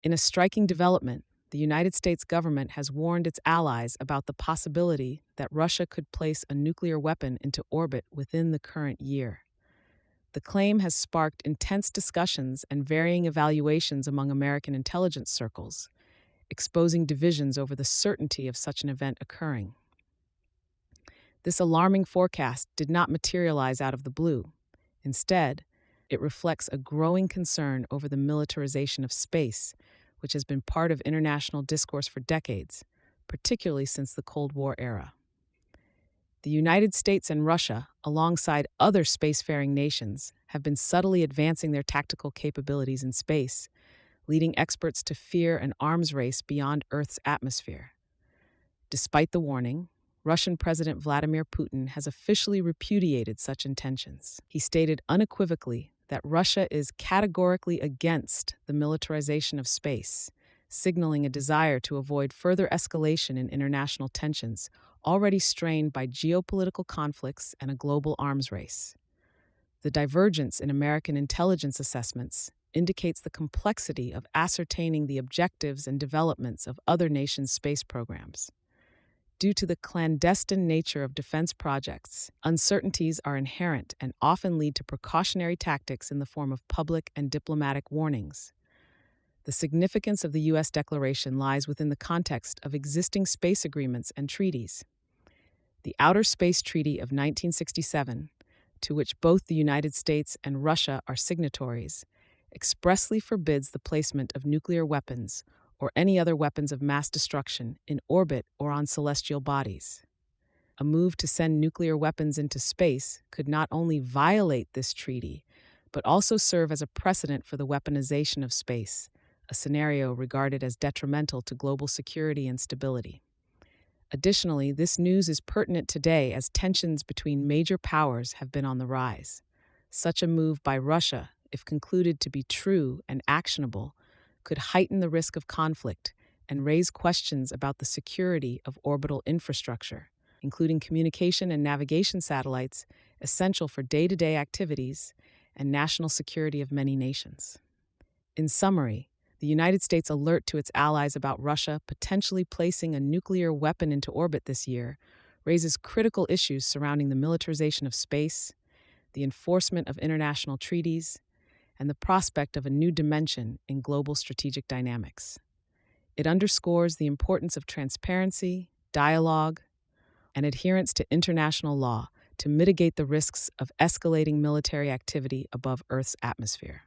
In a striking development, the United States government has warned its allies about the possibility that Russia could place a nuclear weapon into orbit within the current year. The claim has sparked intense discussions and varying evaluations among American intelligence circles, exposing divisions over the certainty of such an event occurring. This alarming forecast did not materialize out of the blue. Instead, it reflects a growing concern over the militarization of space, which has been part of international discourse for decades, particularly since the Cold War era. The United States and Russia, alongside other spacefaring nations, have been subtly advancing their tactical capabilities in space, leading experts to fear an arms race beyond Earth's atmosphere. Despite the warning, Russian President Vladimir Putin has officially repudiated such intentions. He stated unequivocally that Russia is categorically against the militarization of space, signaling a desire to avoid further escalation in international tensions already strained by geopolitical conflicts and a global arms race. The divergence in American intelligence assessments indicates the complexity of ascertaining the objectives and developments of other nations' space programs. Due to the clandestine nature of defense projects, uncertainties are inherent and often lead to precautionary tactics in the form of public and diplomatic warnings. The significance of the U.S. declaration lies within the context of existing space agreements and treaties. The Outer Space Treaty of 1967, to which both the United States and Russia are signatories, expressly forbids the placement of nuclear weapons or any other weapons of mass destruction in orbit or on celestial bodies. A move to send nuclear weapons into space could not only violate this treaty, but also serve as a precedent for the weaponization of space, a scenario regarded as detrimental to global security and stability. Additionally, this news is pertinent today as tensions between major powers have been on the rise. Such a move by Russia, if concluded to be true and actionable, could heighten the risk of conflict and raise questions about the security of orbital infrastructure, including communication and navigation satellites essential for day-to-day activities and national security of many nations. In summary, the United States' alert to its allies about Russia potentially placing a nuclear weapon into orbit this year raises critical issues surrounding the militarization of space, the enforcement of international treaties, and the prospect of a new dimension in global strategic dynamics. It underscores the importance of transparency, dialogue, and adherence to international law to mitigate the risks of escalating military activity above Earth's atmosphere.